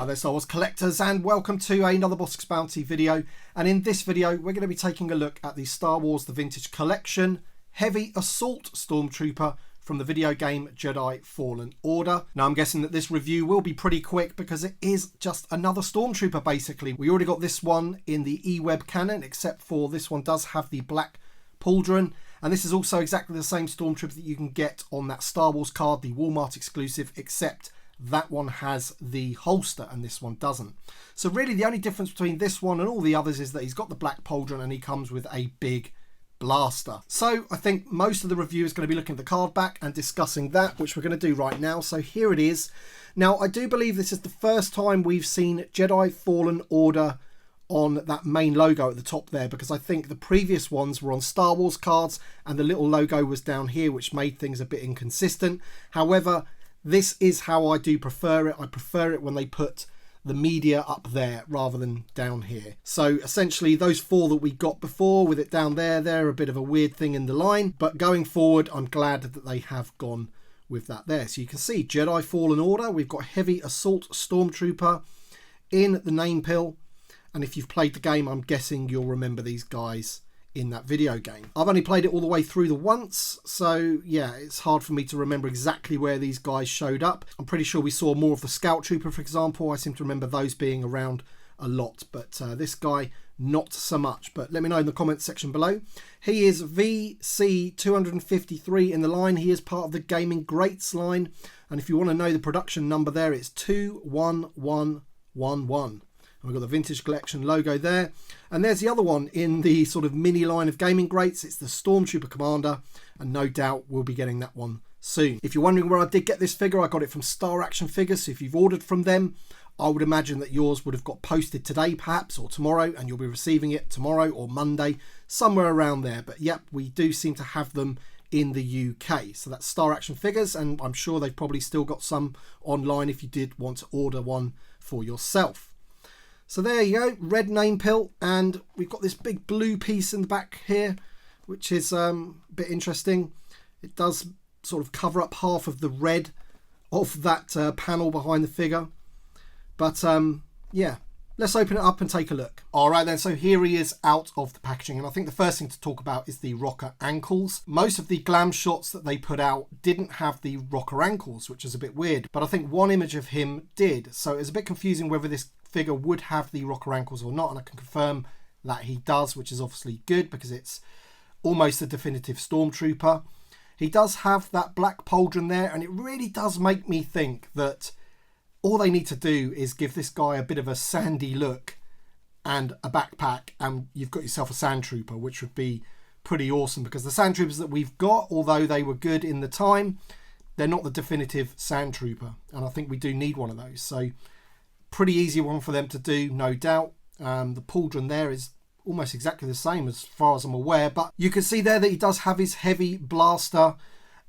Hi there Star Wars collectors, and welcome to another Bossk Bounty video. And in this video we're going to be taking a look at the Star Wars The Vintage Collection Heavy Assault Stormtrooper from the video game Jedi Fallen Order. Now I'm guessing that this review will be pretty quick because it is just another Stormtrooper basically. We already got this one in the eWeb canon, except for this one does have the black pauldron. And this is also exactly the same Stormtrooper that you can get on that Star Wars card, the Walmart exclusive, except that one has the holster and this one doesn't. So really the only difference between this one and all the others is that he's got the black pauldron and he comes with a big blaster. So I think most of the review is going to be looking at the card back and discussing that, which we're going to do right now. So here it is. Now I do believe this is the first time we've seen Jedi Fallen Order on that main logo at the top there, because I think the previous ones were on Star Wars cards and the little logo was down here, which made things a bit inconsistent. However, this is how I do prefer it. I prefer it when they put the media up there rather than down here. So essentially those four that we got before with it down there, they're a bit of a weird thing in the line, but going forward I'm glad that they have gone with that there. So you can see Jedi Fallen Order, we've got Heavy Assault Stormtrooper in the name pill, and if you've played the game I'm guessing you'll remember these guys in that video game. I've only played it all the way through the once, so yeah, it's hard for me to remember exactly where these guys showed up. I'm pretty sure we saw more of the Scout Trooper, for example. I seem to remember those being around a lot, but this guy not so much. But let me know in the comments section below. He is VC253 in the line. He is part of the Gaming Greats line, and if you want to know the production number there, it's 21111. We've got the Vintage Collection logo there. And there's the other one in the sort of mini line of Gaming Greats. It's the Stormtrooper Commander, and no doubt we'll be getting that one soon. If you're wondering where I did get this figure, I got it from Star Action Figures. So if you've ordered from them, I would imagine that yours would have got posted today perhaps, or tomorrow, and you'll be receiving it tomorrow or Monday, somewhere around there. But yep, we do seem to have them in the UK. So that's Star Action Figures, and I'm sure they've probably still got some online if you did want to order one for yourself. So there you go, red name pill, and we've got this big blue piece in the back here, which is a bit interesting. It does sort of cover up half of the red of that panel behind the figure. But yeah, let's open it up and take a look. All right then, so here he is out of the packaging, and I think the first thing to talk about is the rocker ankles. Most of the glam shots that they put out didn't have the rocker ankles, which is a bit weird, but I think one image of him did, so it's a bit confusing whether this figure would have the rocker ankles or not, and I can confirm that he does, which is obviously good because it's almost a definitive Stormtrooper. He does have that black pauldron there, and it really does make me think that all they need to do is give this guy a bit of a sandy look and a backpack, and you've got yourself a Sand Trooper, which would be pretty awesome, because the Sand Troopers that we've got, although they were good in the time, they're not the definitive Sand Trooper, and I think we do need one of those. So pretty easy one for them to do, no doubt. The pauldron there is almost exactly the same as far as I'm aware, but you can see there that he does have his heavy blaster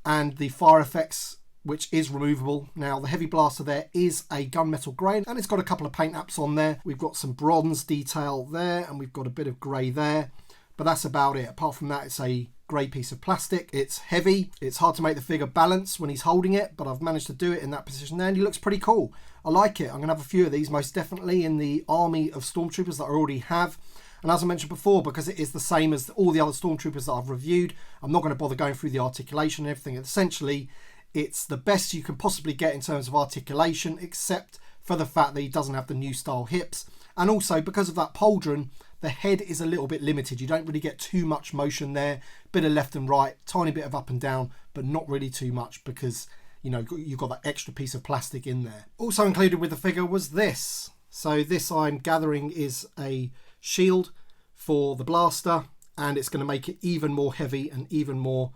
and the fire effects, which is removable. Now the heavy blaster there is a gunmetal grey, and it's got a couple of paint apps on there. We've got some bronze detail there, and we've got a bit of grey there, but that's about it. Apart from that, it's a grey piece of plastic. It's heavy. It's hard to make the figure balance when he's holding it, but I've managed to do it in that position there, and he looks pretty cool. I like it. I'm going to have a few of these most definitely in the army of Stormtroopers that I already have. And as I mentioned before, because it is the same as all the other Stormtroopers that I've reviewed, I'm not going to bother going through the articulation and everything. Essentially, it's the best you can possibly get in terms of articulation, except for the fact that he doesn't have the new style hips. And also, because of that pauldron, the head is a little bit limited. You don't really get too much motion there. Bit of left and right, tiny bit of up and down, but not really too much because, you know, you've got that extra piece of plastic in there. Also included with the figure was this. So this, I'm gathering, is a shield for the blaster, and it's going to make it even more heavy and even more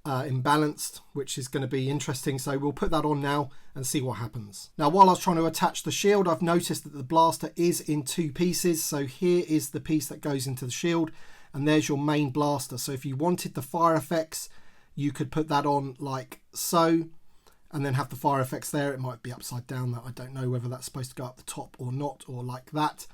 imbalanced, which is going to be interesting. So we'll put that on now and see what happens. Now, while I was trying to attach the shield, I've noticed that the blaster is in two pieces. So here is the piece that goes into the shield, and there's your main blaster. So if you wanted the fire effects, you could put that on like so, and then have the fire effects there. It might be upside down, that I don't know whether that's supposed to go up the top or not, or like that.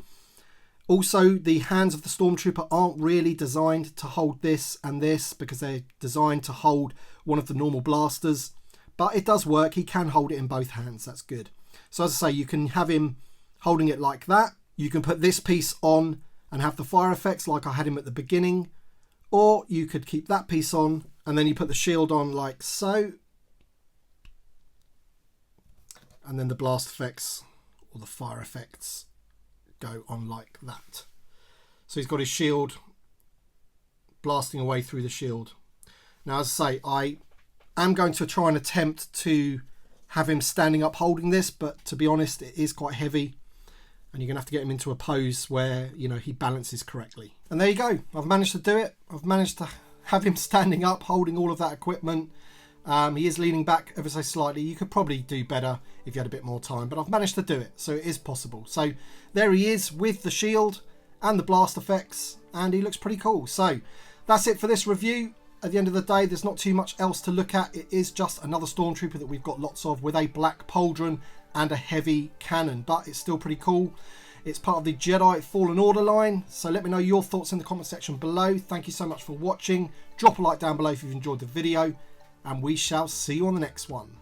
Also, the hands of the Stormtrooper aren't really designed to hold this and this, because they're designed to hold one of the normal blasters, but it does work. He can hold it in both hands. That's good. So as I say, you can have him holding it like that. You can put this piece on and have the fire effects like I had him at the beginning, or you could keep that piece on and then you put the shield on like so, and then the blast effects or the fire effects go on like that. So he's got his shield blasting away through the shield. Now, as I say, I am going to try and attempt to have him standing up holding this, but to be honest, it is quite heavy and you're gonna have to get him into a pose where, you know, he balances correctly. And there you go, I've managed to do it. I've managed to have him standing up holding all of that equipment. He is leaning back ever so slightly. You could probably do better if you had a bit more time, but I've managed to do it, so it is possible. So there he is with the shield and the blast effects, and he looks pretty cool. So that's it for this review. At the end of the day, there's not too much else to look at. It is just another Stormtrooper that we've got lots of with a black pauldron and a heavy cannon, but it's still pretty cool. It's part of the Jedi Fallen Order line, so let me know your thoughts in the comment section below. Thank you so much for watching. Drop a like down below if you've enjoyed the video, and we shall see you on the next one.